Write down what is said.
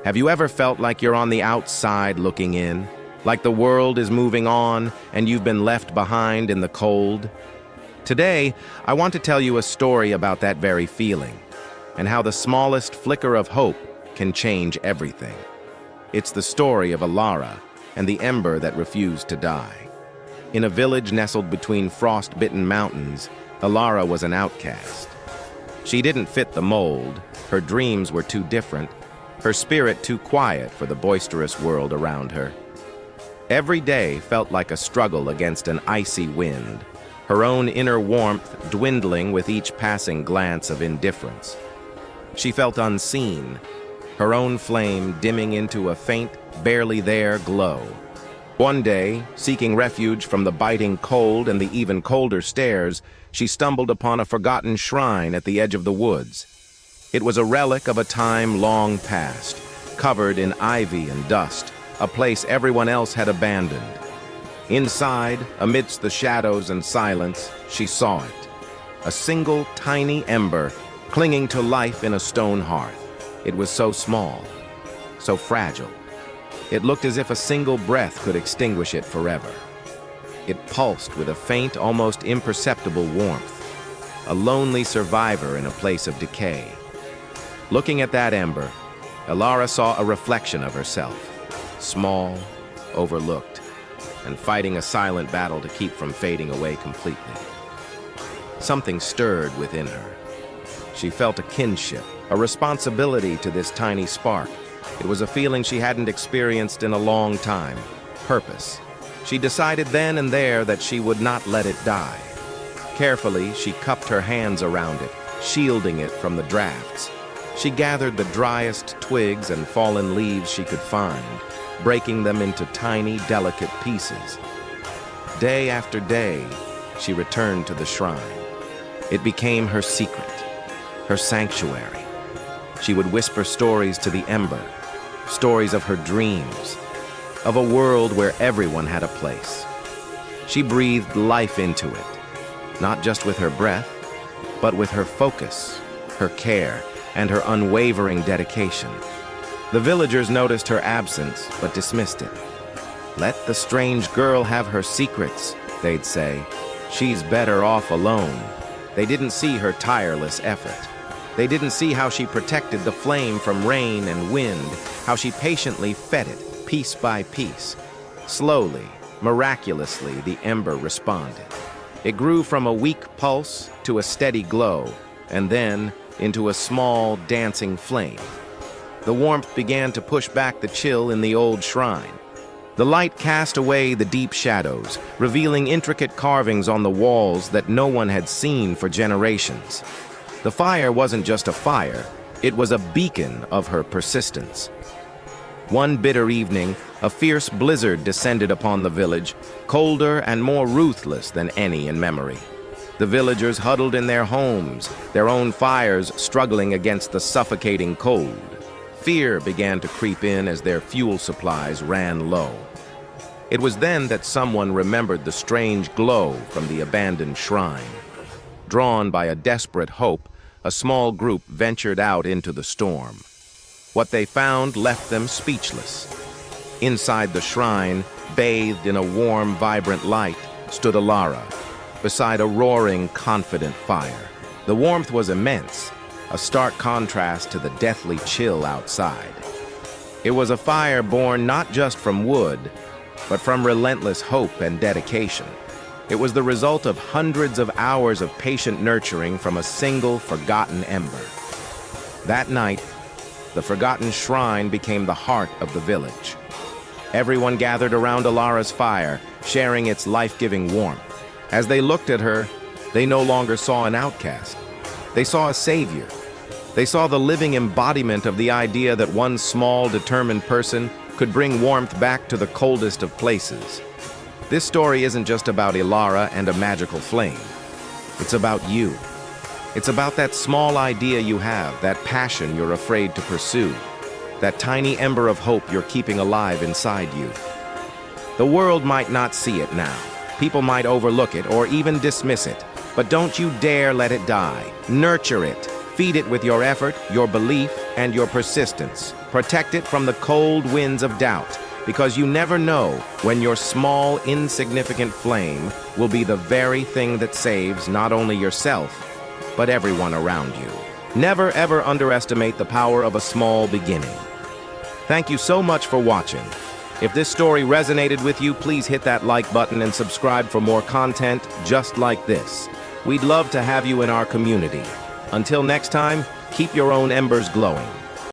Have you ever felt like you're on the outside looking in? Like the world is moving on and you've been left behind in the cold? Today, I want to tell you a story about that very feeling and how the smallest flicker of hope can change everything. It's the story of Alara and the ember that refused to die. In a village nestled between frost-bitten mountains, Alara was an outcast. She didn't fit the mold, her dreams were too different, her spirit too quiet for the boisterous world around her. Every day felt like a struggle against an icy wind, her own inner warmth dwindling with each passing glance of indifference. She felt unseen, her own flame dimming into a faint, barely there glow. One day, seeking refuge from the biting cold and the even colder stairs, she stumbled upon a forgotten shrine at the edge of the woods. It was a relic of a time long past, covered in ivy and dust, a place everyone else had abandoned. Inside, amidst the shadows and silence, she saw it. A single tiny ember clinging to life in a stone hearth. It was so small, so fragile. It looked as if a single breath could extinguish it forever. It pulsed with a faint, almost imperceptible warmth, a lonely survivor in a place of decay. Looking at that ember, Alara saw a reflection of herself, small, overlooked, and fighting a silent battle to keep from fading away completely. Something stirred within her. She felt a kinship, a responsibility to this tiny spark. It was a feeling she hadn't experienced in a long time. Purpose. She decided then and there that she would not let it die. Carefully, she cupped her hands around it, shielding it from the drafts. She gathered the driest twigs and fallen leaves she could find, breaking them into tiny, delicate pieces. Day after day, she returned to the shrine. It became her secret, her sanctuary. She would whisper stories to the ember, stories of her dreams, of a world where everyone had a place. She breathed life into it, not just with her breath, but with her focus, her care, and her unwavering dedication. The villagers noticed her absence, but dismissed it. "Let the strange girl have her secrets," they'd say. "She's better off alone." They didn't see her tireless effort. They didn't see how she protected the flame from rain and wind, how she patiently fed it, piece by piece. Slowly, miraculously, the ember responded. It grew from a weak pulse to a steady glow, and then into a small, dancing flame. The warmth began to push back the chill in the old shrine. The light cast away the deep shadows, revealing intricate carvings on the walls that no one had seen for generations. The fire wasn't just a fire, it was a beacon of her persistence. One bitter evening, a fierce blizzard descended upon the village, colder and more ruthless than any in memory. The villagers huddled in their homes, their own fires struggling against the suffocating cold. Fear began to creep in as their fuel supplies ran low. It was then that someone remembered the strange glow from the abandoned shrine. Drawn by a desperate hope, a small group ventured out into the storm. What they found left them speechless. Inside the shrine, bathed in a warm, vibrant light, stood Alara, beside a roaring, confident fire. The warmth was immense, a stark contrast to the deathly chill outside. It was a fire born not just from wood, but from relentless hope and dedication. It was the result of hundreds of hours of patient nurturing from a single forgotten ember. That night, the forgotten shrine became the heart of the village. Everyone gathered around Alara's fire, sharing its life-giving warmth. As they looked at her, they no longer saw an outcast. They saw a savior. They saw the living embodiment of the idea that one small, determined person could bring warmth back to the coldest of places. This story isn't just about Alara and a magical flame. It's about you. It's about that small idea you have, that passion you're afraid to pursue, that tiny ember of hope you're keeping alive inside you. The world might not see it now. People might overlook it or even dismiss it, but don't you dare let it die. Nurture it. Feed it with your effort, your belief, and your persistence. Protect it from the cold winds of doubt, because you never know when your small, insignificant flame will be the very thing that saves not only yourself, but everyone around you. Never ever underestimate the power of a small beginning. Thank you so much for watching. If this story resonated with you, please hit that like button and subscribe for more content just like this. We'd love to have you in our community. Until next time, keep your own embers glowing.